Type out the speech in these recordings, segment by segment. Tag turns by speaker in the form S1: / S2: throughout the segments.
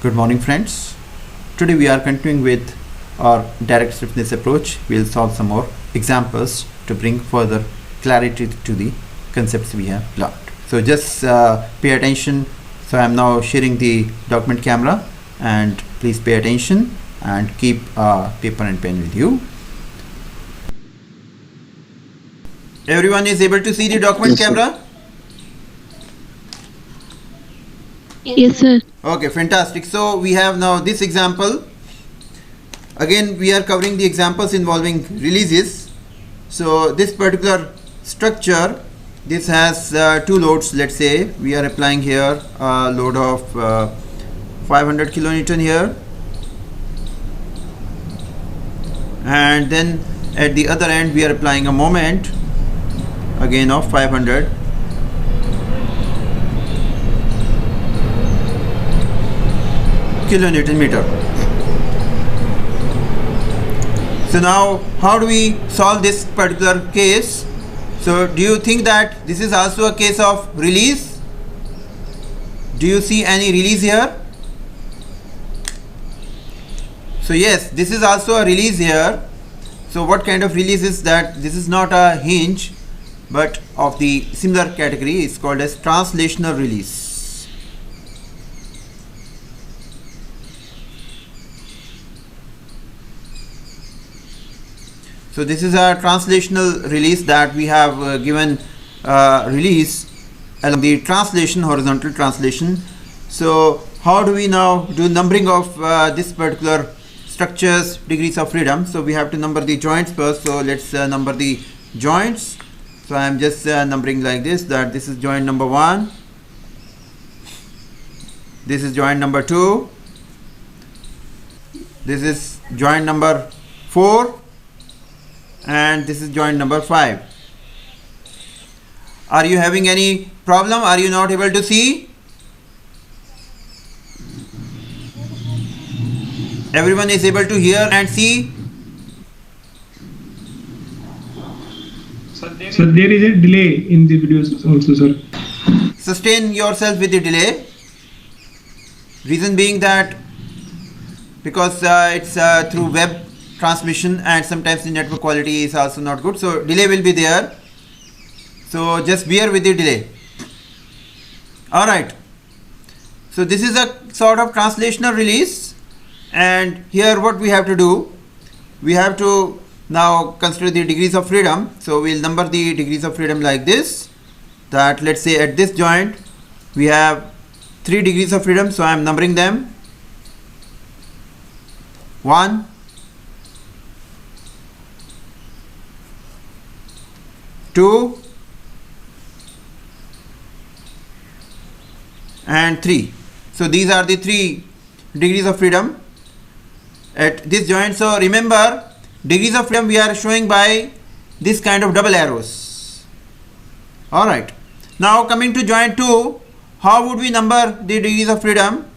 S1: Good morning, friends. Today we are continuing with our direct stiffness approach. We'll solve some more examples to bring further clarity to the concepts we have learned. So just pay attention. So I'm now sharing the document camera, and please pay attention and keep paper and pen with you. Everyone is able to see the document camera?
S2: Yes, sir.
S1: Okay, fantastic. So we have now this example. Again, we are covering the examples involving releases. So this particular structure, this has two loads. Let's say we are applying here a load of 500 kilonewton here, and then at the other end we are applying a moment again of 500 kilonewton meter. So now how do we solve this particular case? So do you think that this is also a case of release? Do you see any release here? So yes, this is also a release here. So what kind of release is that? This is not a hinge, but of the similar category. It's called as translational release. So this is a translational release that we have given release along the translation, horizontal translation. So how do we now do numbering of this particular structures degrees of freedom? So we have to number the joints first. So let's number the joints. So I am just numbering like this, that this is joint number 1, this is joint number 2, this is joint number 4, and this is joint number 5. Are you having any problem? Are you not able to see? Everyone is able to hear and see?
S3: So there is a delay in the videos also, sir.
S1: Sustain yourself with the delay. Reason being that because it's through web transmission, and sometimes the network quality is also not good, so delay will be there. So just bear with the delay. Alright, so this is a sort of translational release, and here what we have to do, we have to now consider the degrees of freedom. So we'll number the degrees of freedom like this, that let's say at this joint we have 3 degrees of freedom. So I am numbering them: 1, 2, and 3. So these are the 3 degrees of freedom at this joint. So remember, degrees of freedom we are showing by this kind of double arrows. Alright, now coming to joint 2, how would we number the degrees of freedom?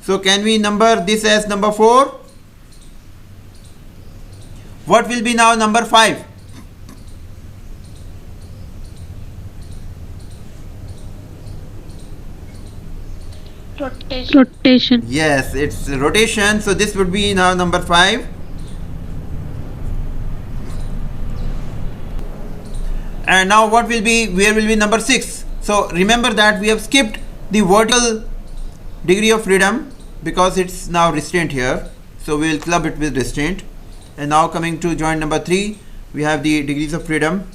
S1: So can we number this as number 4? What will be now number 5?
S2: Rotation.
S1: Yes, it's rotation. So this would be now number 5. And now what will be, where will be number 6? So remember that we have skipped the vertical degree of freedom because it's now restraint here. So we will club it with restraint. And now coming to joint number 3, we have the degrees of freedom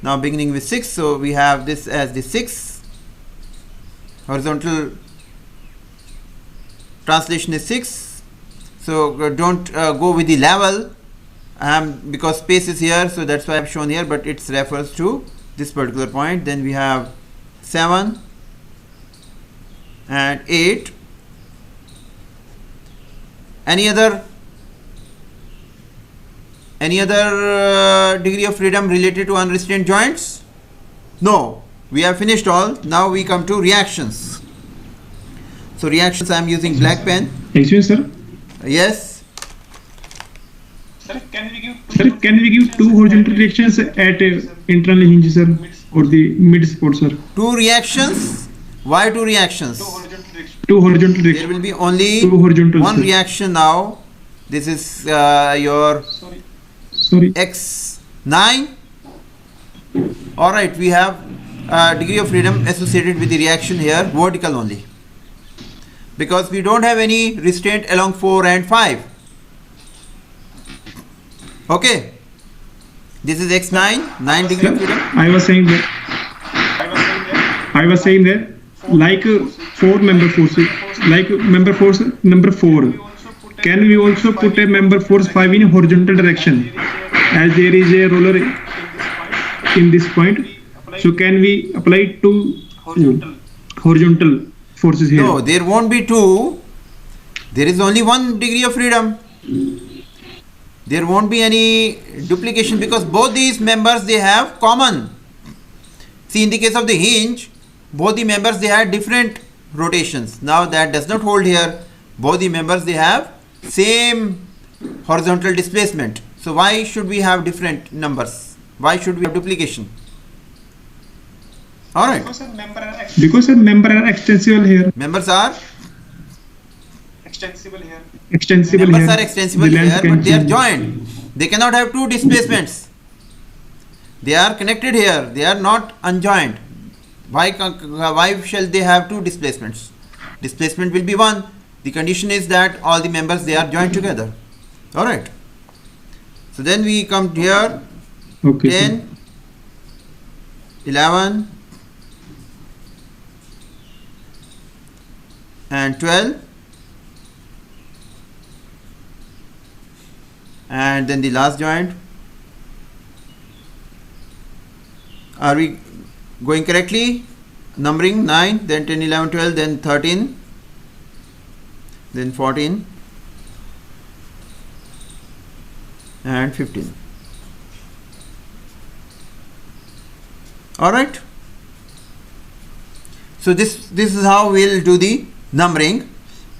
S1: now beginning with 6. So we have this as the 6. Horizontal translation is 6. So don't go with the level because space is here, so that's why I've shown here, but it refers to this particular point. Then we have 7 and 8. Any other degree of freedom related to unrestrained joints? No, we have finished all. Now we come to reactions. So reactions, I am using black pen.
S3: Excuse me, sir.
S1: Yes.
S3: Sir, can we give 2 horizontal reactions at internal hinge, sir, or the mid support, sir?
S1: 2 reactions? Why 2 reactions?
S3: two horizontal
S1: There
S3: directions.
S1: will be only
S3: Two horizontal.
S1: one reaction now. This is your
S3: Sorry.
S1: x9. Alright, we have degree of freedom associated with the reaction here, vertical only. Because we don't have any restraint along 4 and 5. Okay. This is x9, 9 degree of freedom.
S3: I was saying that like four member forces, like member force number 4. Can we also put a member force 5 in horizontal direction, as there is a roller in this point? So can we apply two horizontal forces here?
S1: No, there won't be 2. There is only 1 degree of freedom. There won't be any duplication because both these members, they have common. See, in the case of the hinge, both the members, they had different rotations. Now that does not hold here. Both the members, they have same horizontal displacement. So why should we have different numbers? Why should we have duplication? Alright.
S3: Because member are extensible here.
S1: Members are
S3: Extensible here.
S1: members are extensible
S3: The length
S1: here,
S3: can
S1: but they are
S3: change.
S1: joined. They cannot have 2 displacements. They are connected here. They are not unjoined. Why shall they have 2 displacements? Displacement will be 1. The condition is that all the members, they are joined together. Alright. So then we come here.
S3: Okay.
S1: 10, 11 and 12, and then the last joint. Are we going correctly? Numbering 9, then 10, 11, 12, then 13, then 14 and 15. Alright. So this is how we'll do the numbering,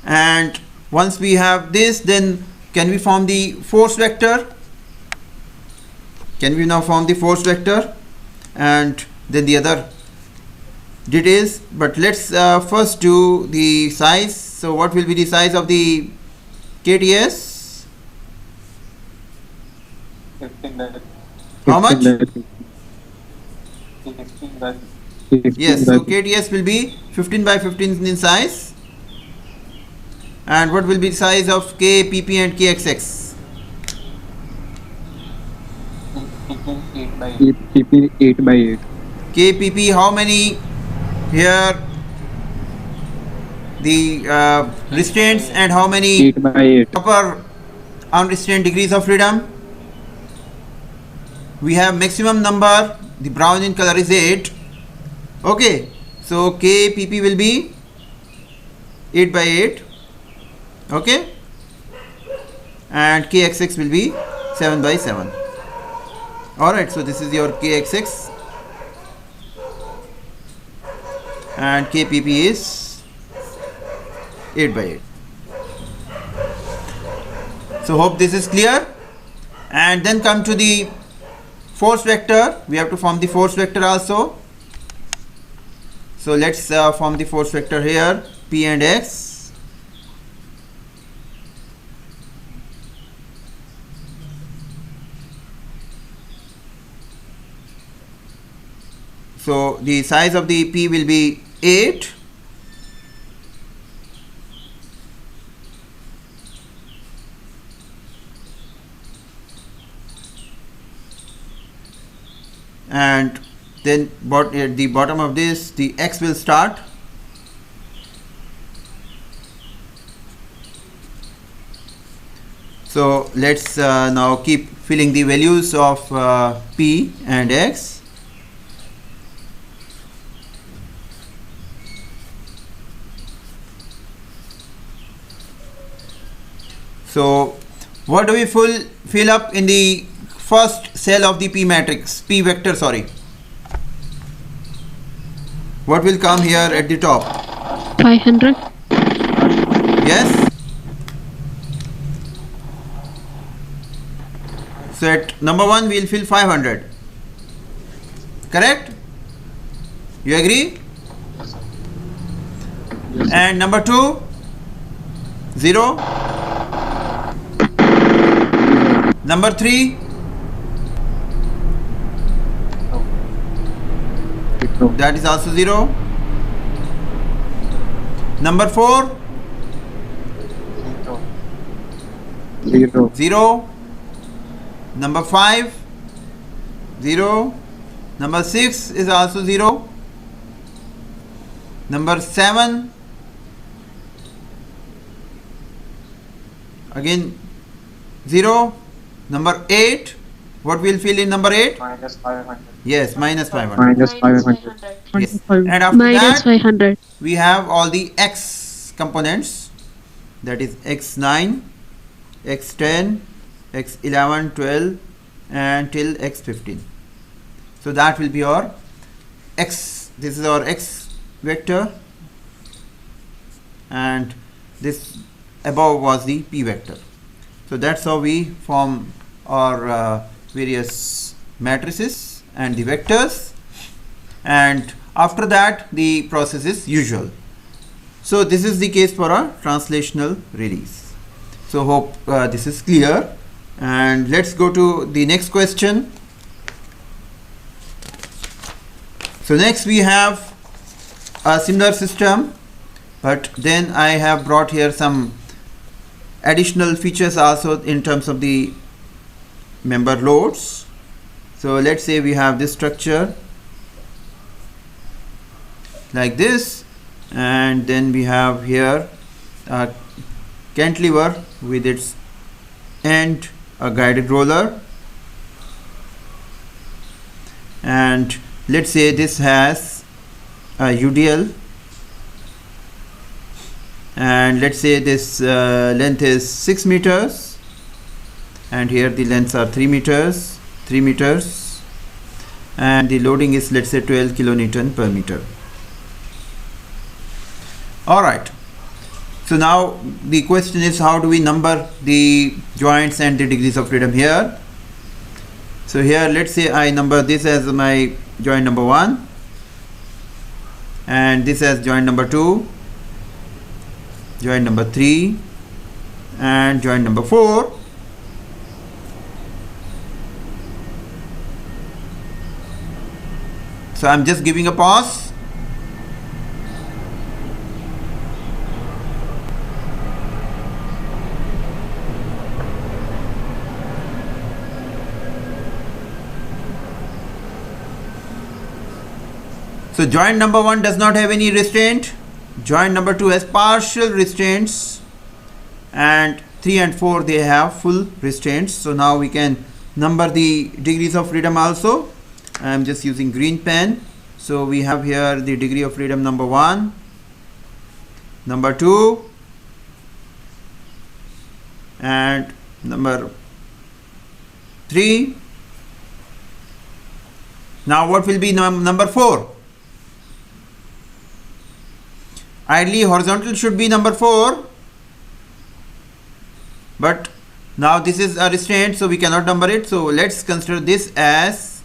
S1: and once we have this, then can we form the force vector? Can we now form the force vector and then the other details? But let's first do the size. So what will be the size of the KTS? How much? Yes, so KTS will be 15 by 15 in size. And what will be the size of K, PP and KXX?
S4: PP 8 by 8.
S1: K, PP, how many here? The restraints and how many
S4: 8 by 8.
S1: proper unrestrained degrees of freedom? We have maximum number, the brown in color is 8. Okay, so K, PP will be 8 by 8. Okay, and KXX will be 7 by 7. Alright, so this is your KXX and KPP is 8 by 8. So hope this is clear. And then come to the force vector. We have to form the force vector also. So let's form the force vector here, P and X. So the size of the P will be 8. And then at the bottom of this, the X will start. So let's now keep filling the values of P and X. So what do we fill up in the first cell of the P matrix, P vector, sorry. What will come here at the top?
S2: 500.
S1: Yes? So at number 1 we will fill 500. Correct? You agree? And number 2, 0. Number 3, that is also 0. Number 4,
S4: 0.
S1: 0. Number 5, 0. Number 6 is also 0. Number 7, again 0. Number 8, what will fill in number 8?
S4: -500.
S1: Yes, minus 500.
S4: -500.
S1: Yes. And after
S2: Minus
S1: that,
S2: 500.
S1: we have all the x components, that is x9, x10, x11, 12 and till x15. So that will be our x, this is our x vector, and this above was the p vector. So that's how we form our various matrices and the vectors, and after that the process is usual. So this is the case for a translational release. So hope this is clear, and let's go to the next question. So next we have a similar system, but then I have brought here some additional features also in terms of the member loads. So let's say we have this structure like this, and then we have here a cantilever with its end a guided roller, and let's say this has a UDL, and let's say this length is 6 meters, and here the lengths are 3 meters, and the loading is, let's say, 12 kilonewton per meter. Alright, so now the question is, how do we number the joints and the degrees of freedom here? So here, let's say I number this as my joint number 1, and this as joint number 2, joint number 3, and joint number 4. So I'm just giving a pause. So joint number 1 does not have any restraint. Joint number 2 has partial restraints, and 3 and 4 they have full restraints. So now we can number the degrees of freedom also. I am just using green pen. So we have here the degree of freedom number 1, number 2, and number 3. Now what will be number 4? Ideally horizontal should be number 4, but now this is a restraint, so we cannot number it. So let's consider this as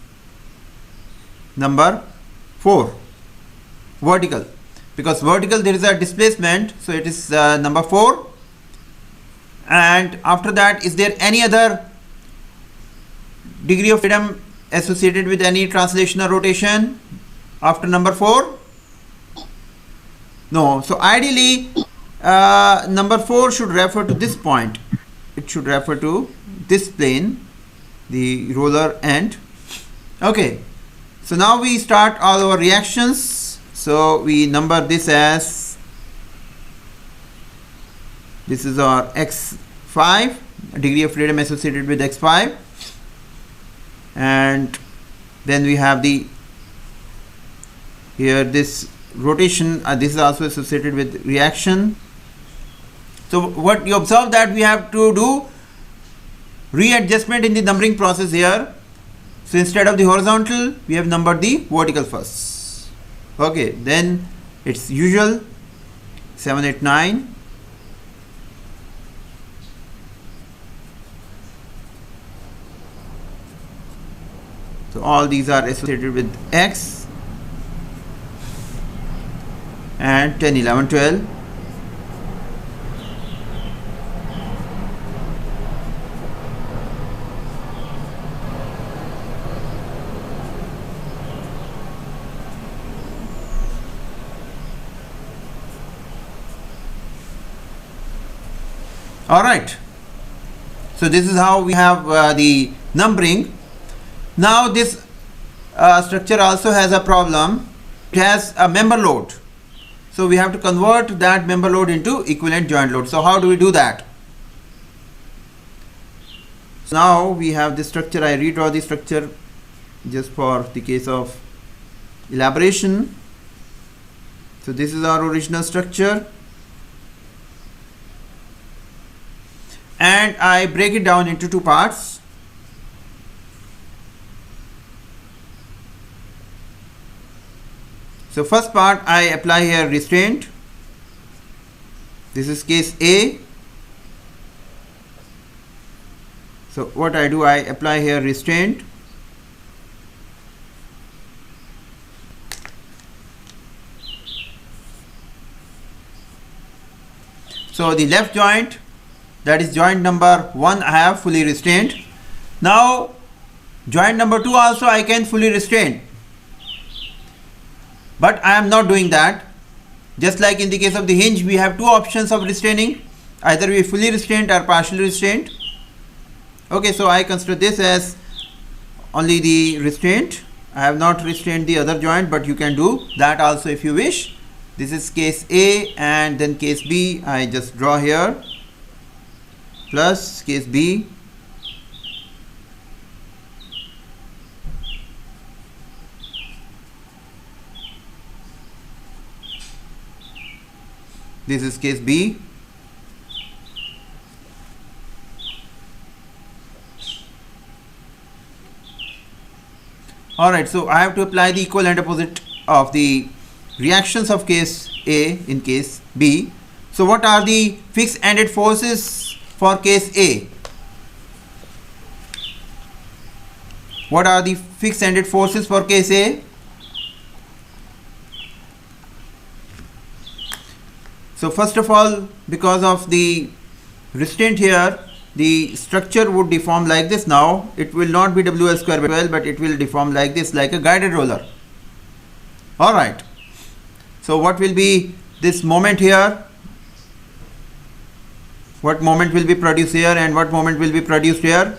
S1: number 4, vertical, because vertical there is a displacement, so it is number 4. And after that, is there any other degree of freedom associated with any translation or rotation after number 4? No. So ideally number 4 should refer to this point. It should refer to this plane, the roller end. Okay, so now we start all our reactions. So we number this as, this is our x5, degree of freedom associated with x5, and then we have the here this rotation, this is also associated with reaction. So what you observe that we have to do readjustment in the numbering process here. So instead of the horizontal, we have numbered the vertical first. Okay, then it's usual 7, 8, 9. So all these are associated with x, and 10, 11, 12. Alright, so this is how we have the numbering. Now this structure also has a problem. It has a member load, so we have to convert that member load into equivalent joint load. So how do we do that? So now we have this structure. I redraw the structure just for the case of elaboration. So this is our original structure, and I break it down into two parts. So first part, I apply here restraint. This is case A. So what I do, I apply here restraint. So the left joint, that is joint number 1, I have fully restrained. Now joint number 2 also I can fully restrain, but I am not doing that. Just like in the case of the hinge, we have two options of restraining, either we fully restrained or partially restrained. Okay, so I consider this as only the restraint. I have not restrained the other joint, but you can do that also if you wish. This is case A, and then case B, I just draw here, plus case B. This is case B. Alright, so I have to apply the equal and opposite of the reactions of case A in case B. So what are the fixed ended forces for case A? What are the fixed ended forces for case A? So first of all, because of the restraint here, the structure would deform like this. Now it will not be WL square by 12, but it will deform like this, like a guided roller. Alright, so what will be this moment here? What moment will be produced here and what moment will be produced here?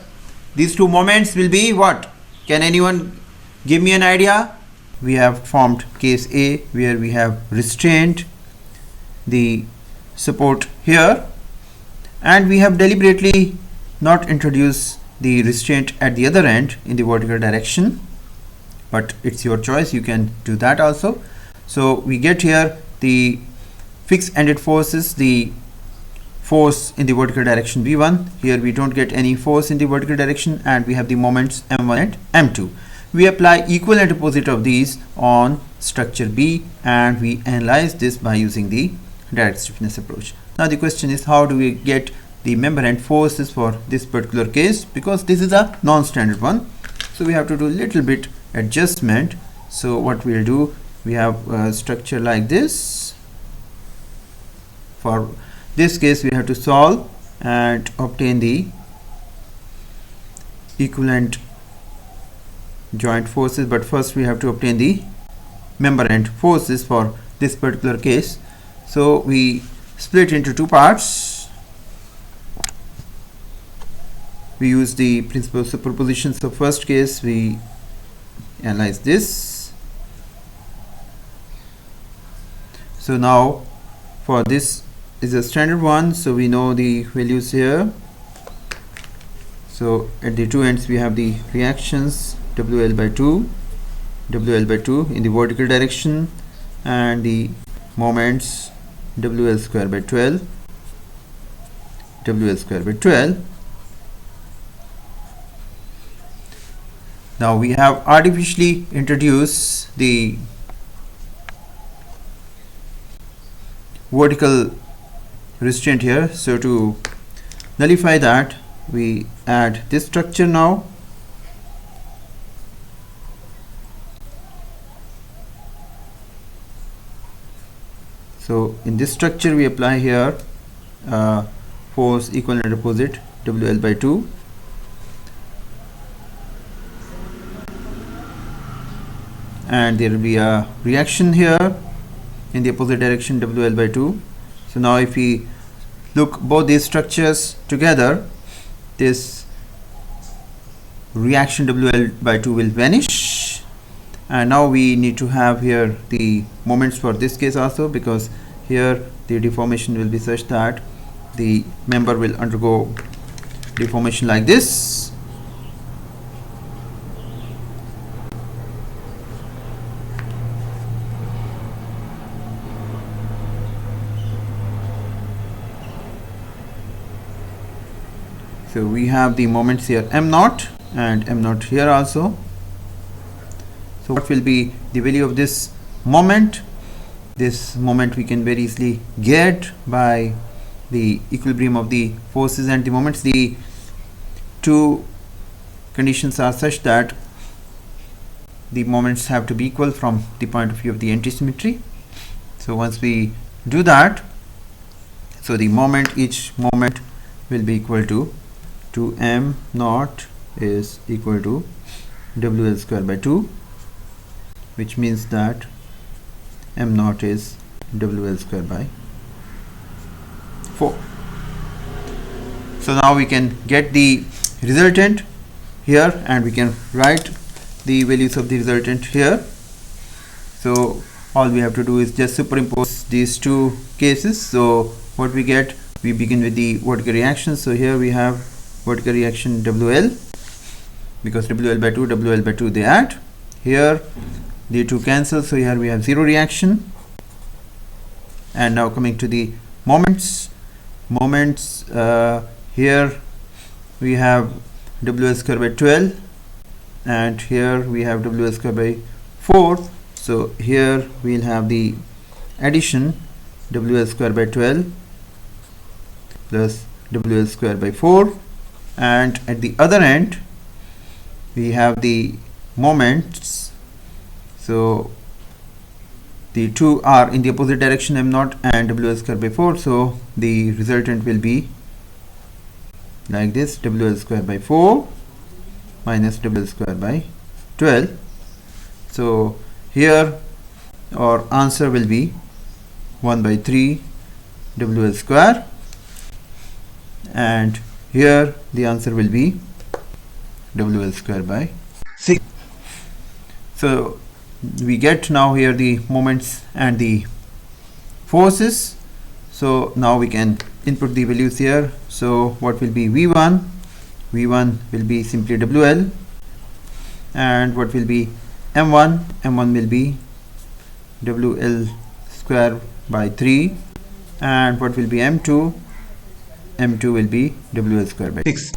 S1: These two moments will be what? Can anyone give me an idea? We have formed case A where we have restrained the support here, and we have deliberately not introduced the restraint at the other end in the vertical direction, but it's your choice, you can do that also. So we get here the fixed ended forces, the force in the vertical direction V1. Here we don't get any force in the vertical direction, and we have the moments M1 and M2. We apply equal and opposite of these on structure B, and we analyze this by using the direct stiffness approach. Now the question is, how do we get the member end forces for this particular case, because this is a non-standard one, so we have to do a little bit adjustment. So what we'll do, we have a structure like this. For this case we have to solve and obtain the equivalent joint forces, but first we have to obtain the member end forces for this particular case. So we split into two parts. We use the principle of superposition. So first case we analyze this. So now for this is a standard one, so we know the values here. So at the two ends we have the reactions WL by 2, WL by 2 in the vertical direction, and the moments WL square by 12, WL square by 12. Now we have artificially introduced the vertical restraint here. So to nullify that, we add this structure now. So in this structure we apply here force equal and opposite WL by 2, and there will be a reaction here in the opposite direction WL by 2. So now if we look both these structures together, this reaction WL by 2 will vanish, and now we need to have here the moments for this case also, because here the deformation will be such that the member will undergo deformation like this. So we have the moments here m0 and m0 here also. So what will be the value of this moment? This moment we can very easily get by the equilibrium of the forces and the moments. The two conditions are such that the moments have to be equal from the point of view of the antisymmetry. So once we do that, so the moment, each moment will be equal to m naught is equal to WL square by 2, which means that m naught is WL square by 4. So now we can get the resultant here, and we can write the values of the resultant here. So all we have to do is just superimpose these two cases. So what we get, we begin with the vertical reaction. So here we have vertical reaction WL, because WL by 2, WL by 2 they add. Here the two cancel, so here we have zero reaction. And now coming to the moments, here we have WL square by 12, and here we have WL square by 4. So here we will have the addition WL square by 12 plus WL square by 4, and at the other end we have the moments. So the two are in the opposite direction, m0 and WL square by 4. So the resultant will be like this: WL square by 4 minus WL square by 12. So here our answer will be 1 by 3 WL square, and here the answer will be WL square by 6. So we get now here the moments and the forces. So now we can input the values here. So what will be V1? V1 will be simply WL, and what will be M1? M1 will be WL square by 3, and what will be M2? M2 will be WL square by 6.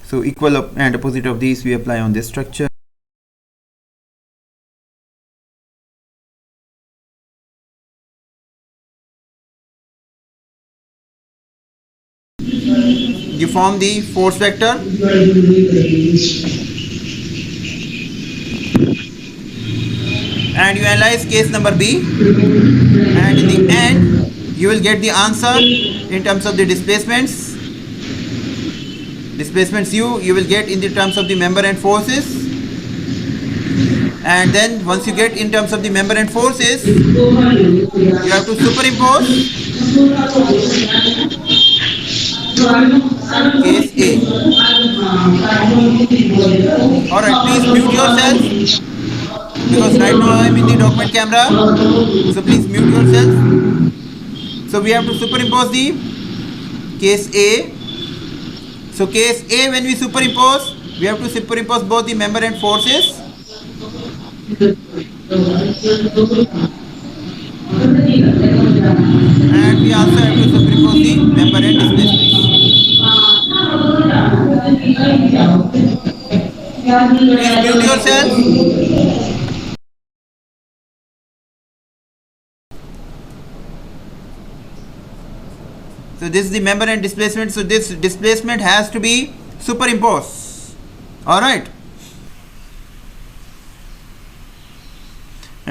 S1: So equal and opposite of these we apply on this structure. You form the force vector, and you analyze case number B, and in the end you will get the answer in terms of the displacements you will get in the terms of the member and forces, and then once you get in terms of the member and forces, you have to superimpose case A. Alright, please mute yourself, because right now I am in the document camera, so please mute yourself. So we have to superimpose the case A. So case A, when we superimpose, we have to superimpose both the member and forces. And we also have to superimpose the member and displacements. Please mute yourself. So this is the member and displacement. So this displacement has to be superimposed. Alright.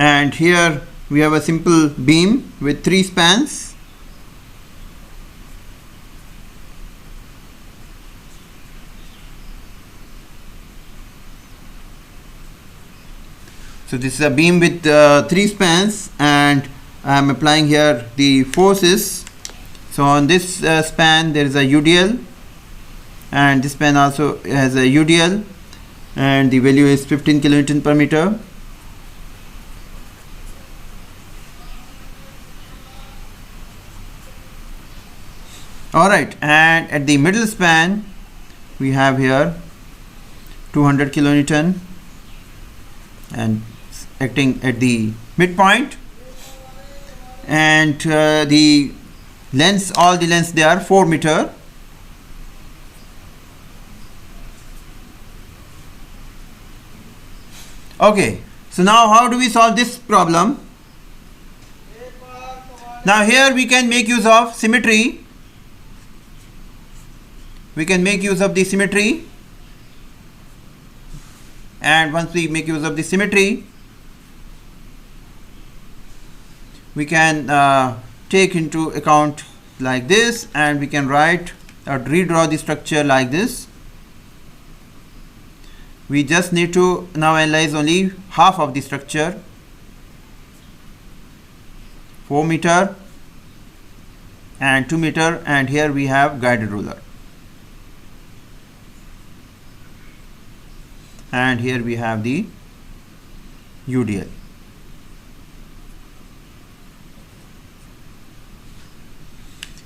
S1: and here we have a simple beam with 3 spans. So this is a beam with 3 spans, and I am applying here the forces. So on this span there is a UDL, and this span also has a UDL, and the value is 15 kilonewton per meter. Alright, and at the middle span we have here 200 kilonewton and acting at the midpoint, and the lengths, all the lengths, they are 4 meter. Okay, so now how do we solve this problem? Now here we can make use of symmetry. We can make use of the symmetry, and once we make use of the symmetry, we can take into account like this, and we can write or redraw the structure like this. We just need to now analyze only half of the structure, 4 meter and 2 meter, and here we have guided ruler, and here we have the UDL.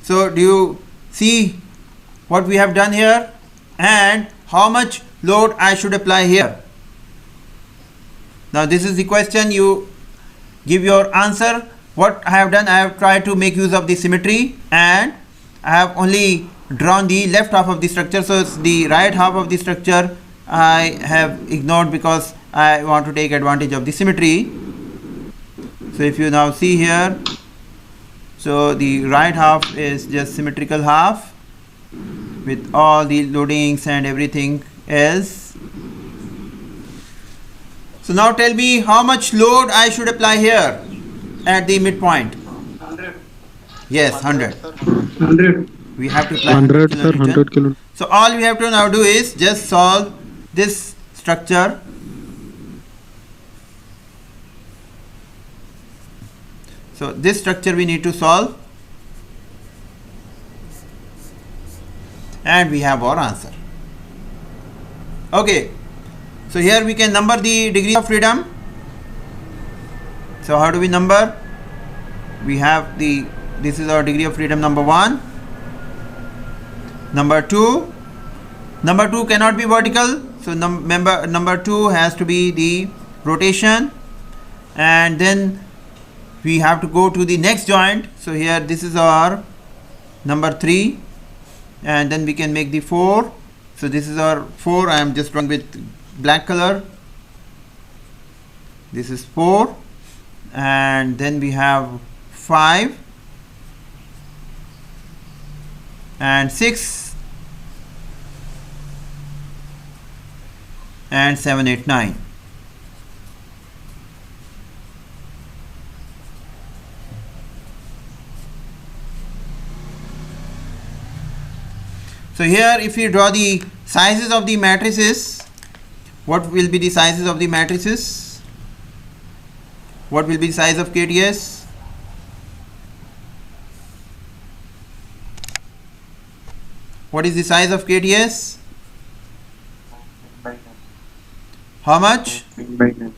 S1: So do you see what we have done here, and how much load I should apply here? Now this is the question. You give your answer. What I have done, I have tried to make use of the symmetry, and I have only drawn the left half of the structure. So it's the right half of the structure I have ignored because I want to take advantage of the symmetry. So if you now see here, so the right half is just symmetrical half with all the loadings and everything else. So now tell me how much load I should apply here at the midpoint.
S4: 100.
S1: Yes, 100.
S3: 100.
S1: We have to apply
S5: 100 sir,
S1: kilonewton.
S5: 100 kilo.
S1: So all we have to now do is just solve this structure. So this structure we need to solve, and we have our answer. Okay, so here we can number the degrees of freedom. So how do we number? We have this is our degree of freedom number 1, number 2. Number 2 cannot be vertical, so number 2 has to be the rotation, and then we have to go to the next joint. So here this is our number 3, and then we can make the 4. So this is our 4. I am just drawing with black color. This is 4, and then we have 5 and 6 and 7, 8, 9. So here if you draw the sizes of the matrices, what will be the sizes of the matrices? What will be the size of KTS? What is the size of KTS?
S4: 9
S1: How much?
S4: by 9.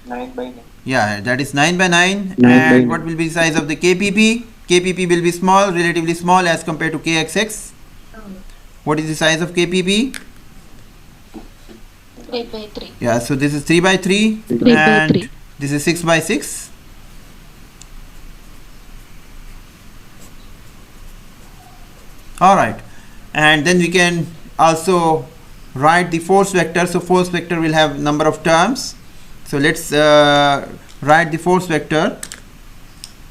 S4: 9 by 9.
S1: Yeah, that is 9 by 9.
S5: 9 by
S1: And
S5: 9.
S1: what will be the size of the KPP? KPP will be small, relatively small as compared to KXX. What is the size of KPP?
S2: 3 by 3.
S1: Yeah, so this is 3 by 3,
S2: 3 by
S1: and
S2: 3.
S1: this is 6 by 6. Alright, and then we can also write the force vector. So force vector will have number of terms. So let's write the force vector.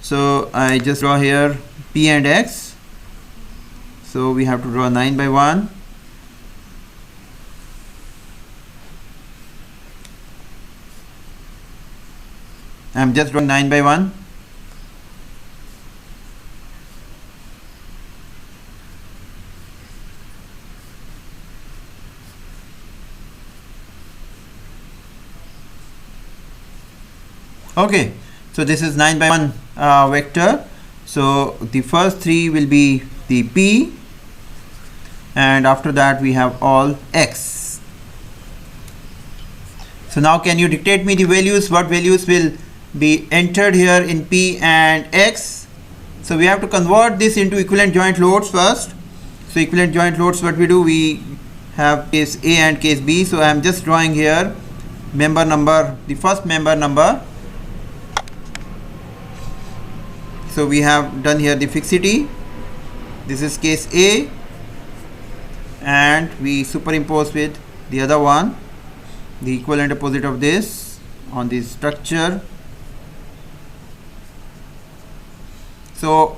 S1: So I just draw here P and X. So we have to draw 9 by 1. I'm just drawing 9 by 1. Okay, so this is 9 by 1 vector. So the first 3 will be the P, and after that we have all X. So now can you dictate me the values? What values will be entered here in P and X? So we have to convert this into equivalent joint loads first. So equivalent joint loads, what we do, we have case A and case B. So I am just drawing here member number, the first member number. So we have done here the fixity. This is case A, and we superimpose with the other one, the equivalent opposite of this, on the structure. So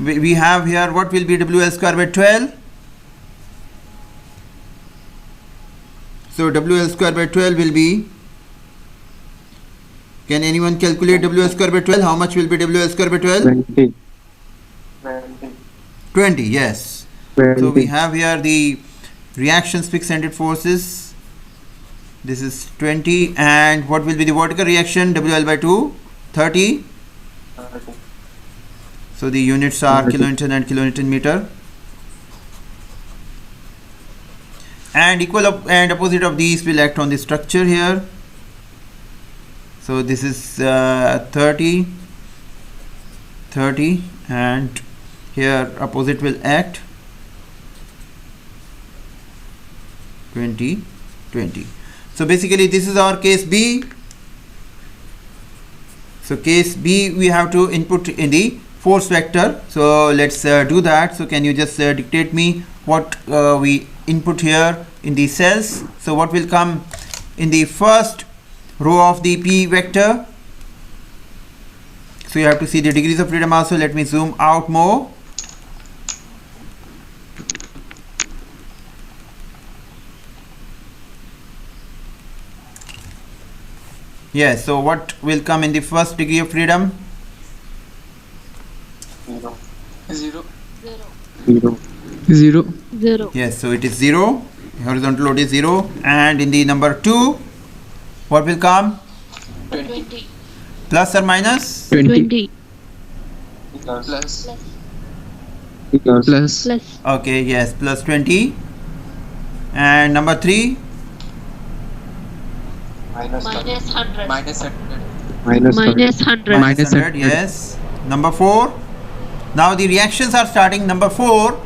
S1: we have here, what will be WL square by 12? So WL square by 12 will be, can anyone calculate WL square by 12? How much will be WL square by 12?
S5: 20.
S1: 20, yes. So we have here the reactions fixed-ended forces. This is 20, and what will be the vertical reaction? WL by 2, 30. So the units are kilonewton and kilonewton meter. And equal and opposite of these will act on the structure here. So this is 30, 30, and here opposite will act 20, 20. So basically this is our case B. So case B we have to input in the force vector. So let's do that. So can you just dictate me what we input here in the cells? So what will come in the first row of the P vector? So you have to see the degrees of freedom also. Let me zoom out more. Yes, so what will come in the first degree of freedom?
S4: 0.
S5: 0.
S2: 0.
S1: Yes, so it is 0. Horizontal load is 0. And in the number 2, what will come?
S2: 20.
S1: Plus or minus?
S2: 20.
S4: Plus.
S5: Plus.
S2: Plus.
S1: Okay, yes, plus 20. And number 3?
S4: Minus
S2: 100.
S4: Minus 100.
S5: Minus
S2: Minus 100.
S5: Minus
S1: 100, yes. Number 4. Now the reactions are starting. Number 4.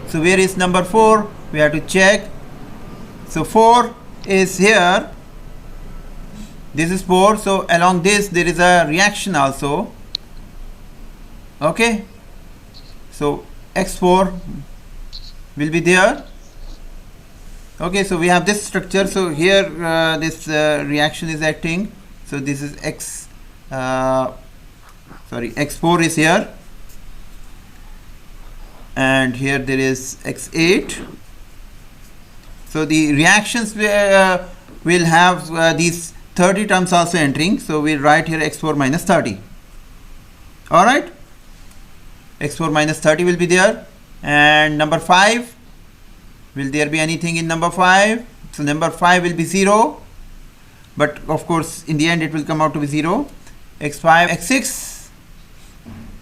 S1: So where is number 4? We have to check. So 4 is here. This is 4. So along this there is a reaction also. Okay. So X4 will be there. Okay, so we have this structure. So here this reaction is acting. So this is X4 is here, and here there is X8. So the reactions will have these 30 terms also entering. So we'll write here X4 minus 30. Alright, X4 minus 30 will be there. And number 5, will there be anything in number 5? So number 5 will be 0, but of course in the end it will come out to be 0. X5, X6.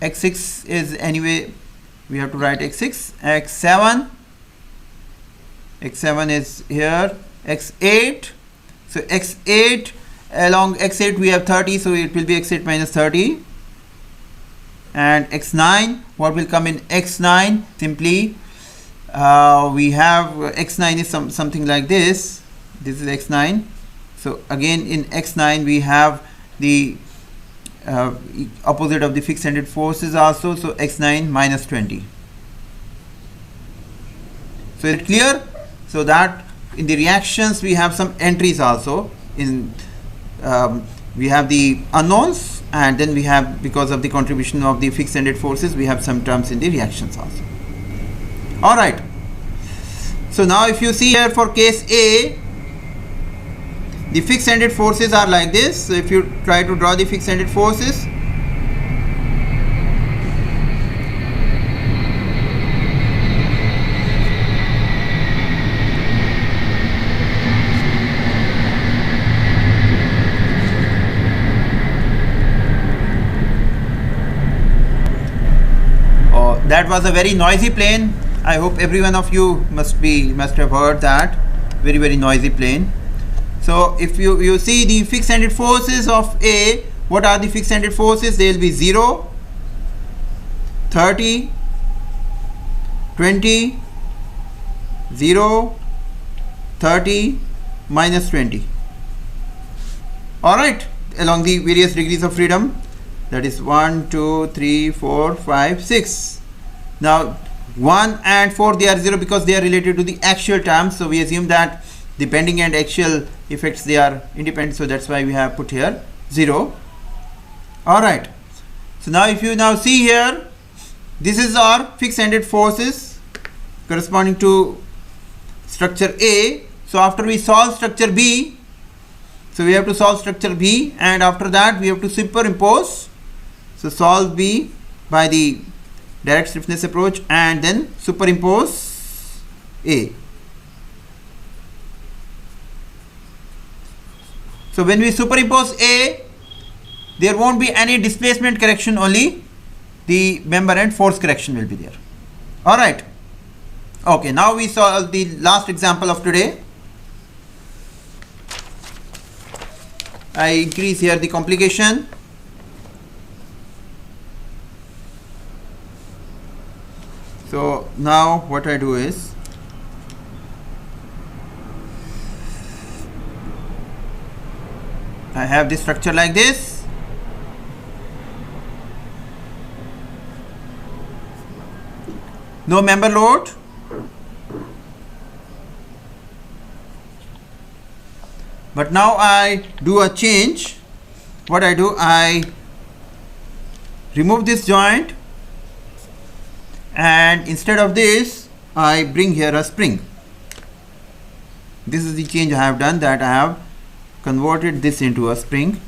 S1: X6 is, anyway we have to write X6. X7. X7 is here. X8. So X8, along X8 we have 30, so it will be X8 minus 30. And X9, what will come in X9? Simply we have X9 is something like this. This is X9. So again in X9 we have the opposite of the fixed-ended forces also. So X9 minus 20. So is it clear? So that in the reactions we have some entries also. In we have the unknowns, and then we have, because of the contribution of the fixed-ended forces, we have some terms in the reactions also. Alright. So now if you see here for case A, the fixed ended forces are like this. So if you try to draw the fixed ended forces, that was a very noisy plane. I hope every one of you must have heard that. Very noisy plane. So if you see the fixed ended forces of A, what are the fixed ended forces? They will be 0, 30, 20, 0, 30, minus 20. Alright, along the various degrees of freedom. That is 1, 2, 3, 4, 5, 6. Now 1 and 4, they are 0 because they are related to the axial terms. So we assume that the bending and axial effects, they are independent. So that's why we have put here 0. Alright. So now if you now see here, this is our fixed ended forces corresponding to structure A. So after we solve structure B, so we have to solve structure B, and after that we have to superimpose. So solve B by the direct stiffness approach and then superimpose A. So when we superimpose A, there won't be any displacement correction, only the member and force correction will be there. Alright. Okay, now we solve the last example of today. I increase here the complication. So now what I do is, I have this structure like this. No member load. But now I do a change. What I do, I remove this joint, and instead of this I bring here a spring. This is the change I have done, that I have converted this into a spring.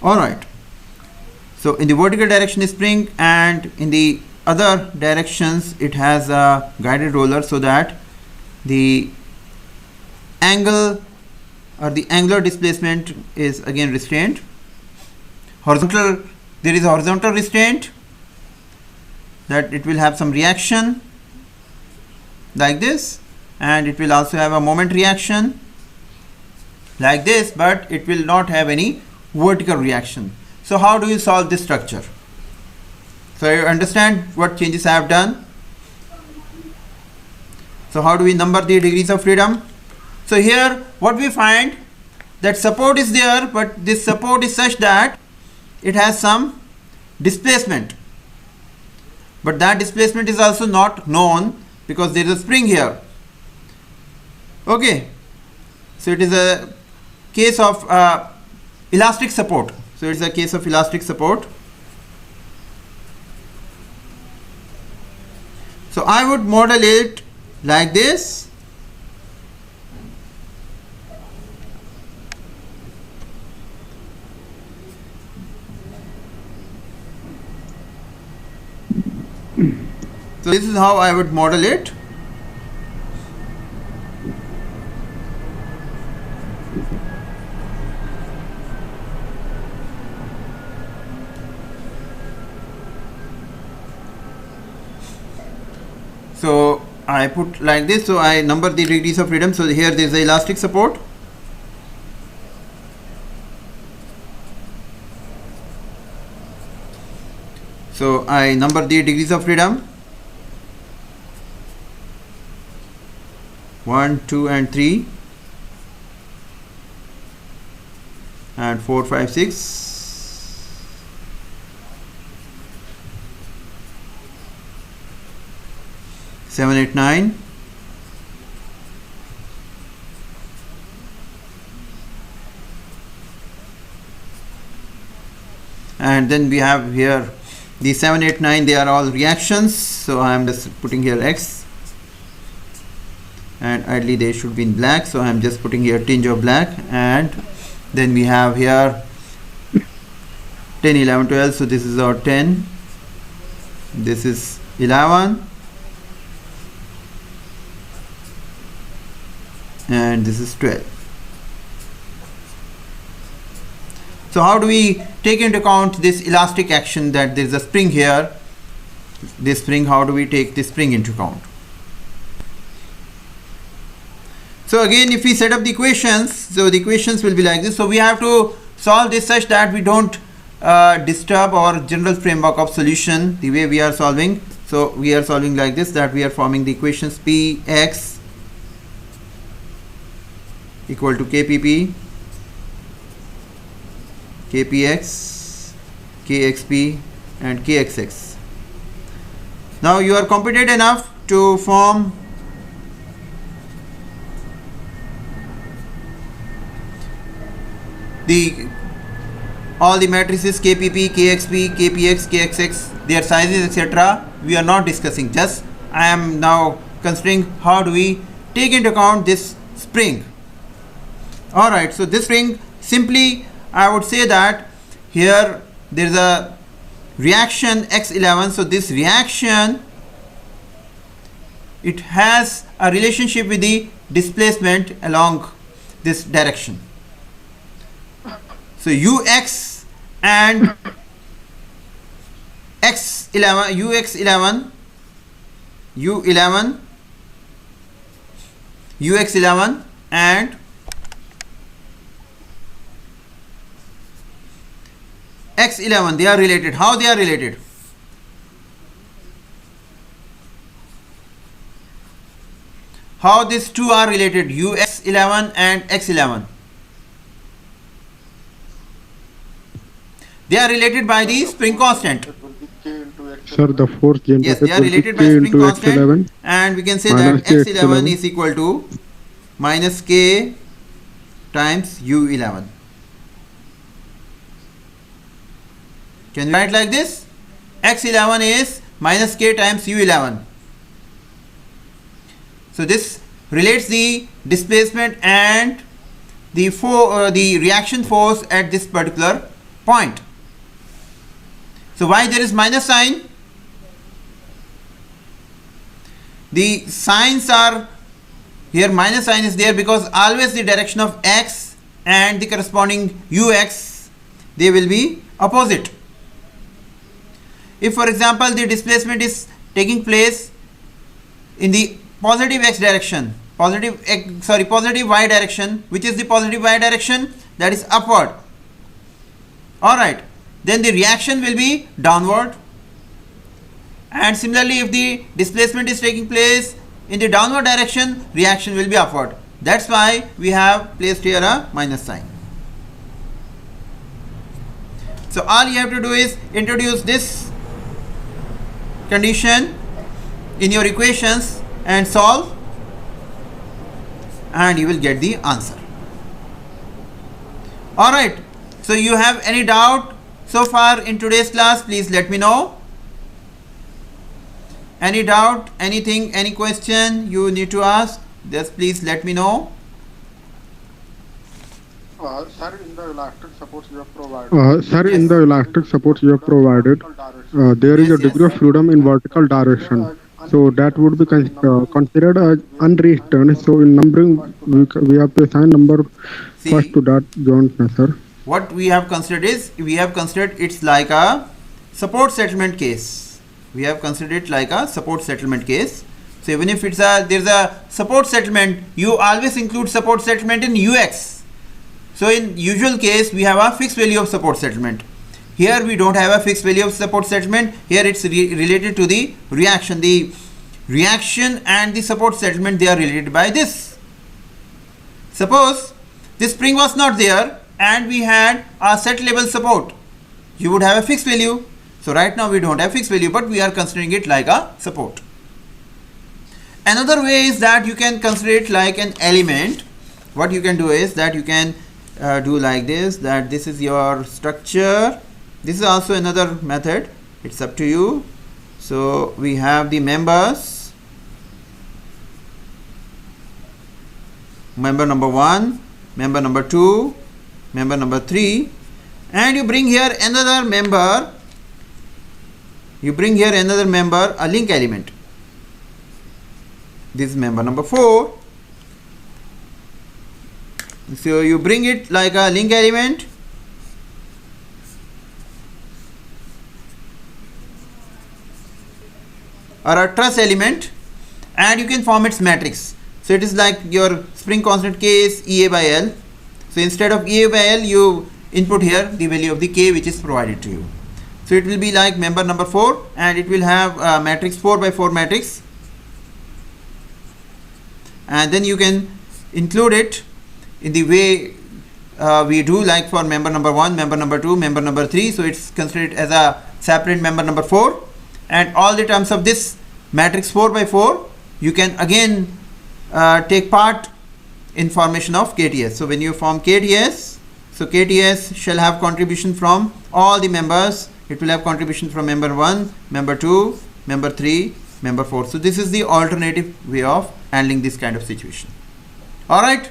S1: Alright. So in the vertical direction is spring, and in the other directions it has a guided roller, so that the angle or the angular displacement is again restrained. Horizontal, there is a horizontal restraint, that it will have some reaction like this, and it will also have a moment reaction like this, but it will not have any vertical reaction. So how do you solve this structure? So you understand what changes I have done. So how do we number the degrees of freedom? So here what we find, that support is there, but this support is such that it has some displacement, but that displacement is also not known because there is a spring here. Okay, so it is a case of elastic support. So it's a case of elastic support. So I would model it like this. So this is how I would model it. So I put like this, so I number the degrees of freedom. So here there is the elastic support. So I number the degrees of freedom, 1, 2 and 3 and 4, 5, 6, 7, 8, 9, and then we have here the 7, 8, 9, they are all reactions, so I am just putting here X. and ideally they should be in black, so I'm just putting here tinge of black. And then we have here 10, 11, 12. So this is our 10, this is 11, and this is 12. So how do we take into account this elastic action, that there is a spring here, this spring? How do we take this spring into account? So again, if we set up the equations, so the equations will be like this. So we have to solve this such that we don't disturb our general framework of solution the way we are solving. So we are solving like this, that we are forming the equations Px equal to Kpp, Kpx, Kxp, and Kxx. Now you are competent enough to form all the matrices Kpp, Kxp, Kpx, Kxx, their sizes, etc. we are not discussing. Just I am now considering how do we take into account this spring. Alright, so this spring, simply I would say that here there is a reaction x11. So this reaction, it has a relationship with the displacement along this direction. So ux and x11, ux11, u11, ux11 and x11, they are related. How they are related? How these two are related, ux11 and x11? They are related by the spring constant.
S5: Sir, the force generated
S1: Yes, they are
S5: will be
S1: related by
S5: K
S1: spring
S5: into
S1: constant,
S5: X11
S1: and we can say
S5: minus
S1: that
S5: K
S1: x11
S5: X11
S1: is equal to minus k times u11. Can you write like this? x11 is minus k times u11. So this relates the displacement and the reaction force at this particular point. So why there is minus sign? The signs are here, minus sign is there because always the direction of x and the corresponding ux, they will be opposite. If for example the displacement is taking place in the positive x direction, positive y direction, which is the positive y direction, that is upward. Alright, then the reaction will be downward. And similarly, if the displacement is taking place in the downward direction, reaction will be upward. That's why we have placed here a minus sign. So all you have to do is introduce this condition in your equations and solve, and you will get the answer. Alright, so you have any doubt so far in today's class? Please let me know. Any doubt, anything, any question you need to ask, just please let me know.
S6: Sir, in the elastic supports you have provided,
S5: Sir,
S1: Yes.
S5: in the elastic supports you have provided, there is
S1: Yes,
S5: a degree
S1: yes.
S5: of freedom in vertical direction. So that would be considered as unrestrained. So in numbering, we have to assign number first
S1: See,
S5: to that joint, sir.
S1: what we have considered is, we have considered it's like a support settlement case. We have considered it like a support settlement case. So even if it's there's a support settlement, you always include support settlement in ux. So in usual case, we have a fixed value of support settlement. Here we don't have a fixed value of support settlement. Here it's related to the reaction. The reaction and the support settlement, they are related by this. Suppose this spring was not there and we had a set level support, you would have a fixed value. So right now we don't have fixed value, but we are considering it like a support. Another way is that you can consider it like an element. What you can do is that you can do like this, that this is your structure. This is also another method, it's up to you. So we have the members, member number 1, member number 2, member number 3, and you bring here another member. You bring here another member, a link element. This is member number 4. So you bring it like a link element. Or a truss element, and you can form its matrix. So it is like your spring constant K is EA by L. So instead of EA by L, you input here the value of the K which is provided to you. So it will be like member number 4, and it will have a matrix 4 by 4 matrix, and then you can include it in the way we do, like for member number 1, member number 2, member number 3. So it's considered as a separate member number 4, and all the terms of this matrix 4 by 4 you can again take part in formation of KTS. So when you form KTS, so KTS shall have contribution from all the members. It will have contribution from member 1, member 2, member 3, member 4. So this is the alternative way of handling this kind of situation. Alright.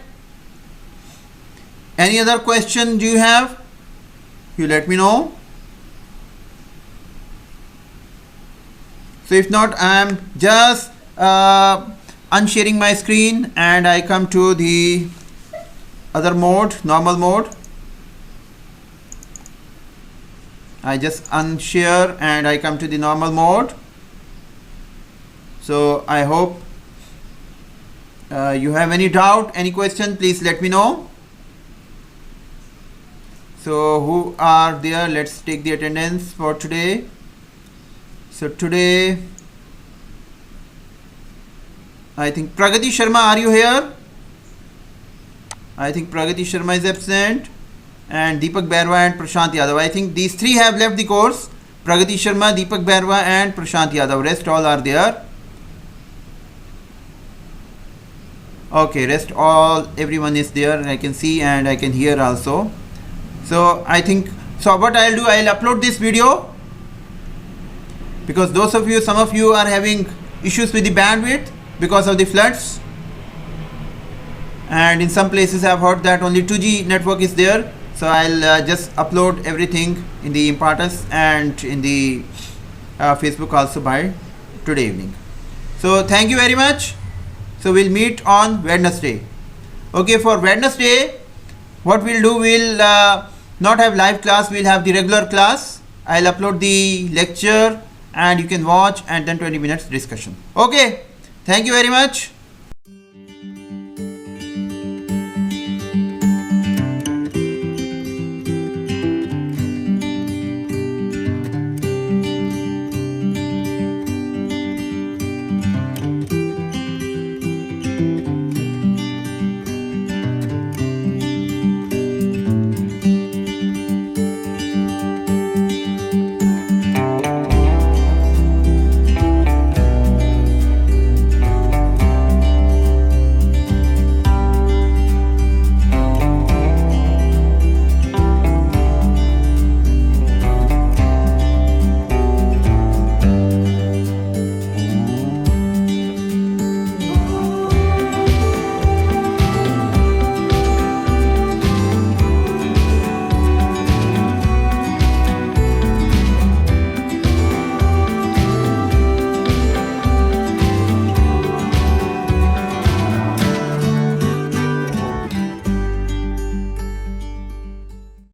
S1: Any other question do you have? You let me know. So if not, I am just unsharing my screen and I come to the other mode, normal mode. I just unshare and I come to the normal mode. So I hope you have any doubt, any question, please let me know. So who are there? Let's take the attendance for today. So today, I think Pragati Sharma, are you here? I think Pragati Sharma is absent, and Deepak Bairwa and Prashant Yadav. I think these three have left the course. Pragati Sharma, Deepak Bairwa and Prashant Yadav. Rest all are there. Okay, rest all, everyone is there. I can see and I can hear also. So I think, so what I'll do, I'll upload this video, because those of you, some of you are having issues with the bandwidth because of the floods, and in some places I've heard that only 2G network is there. So I'll just upload everything in the Impartus and in the Facebook also by today evening. So thank you very much. So we'll meet on Wednesday. Okay, for Wednesday, what we'll do, we'll not have live class, we'll have the regular class. I'll upload the lecture and you can watch, and then 20 minutes discussion. Okay, thank you very much.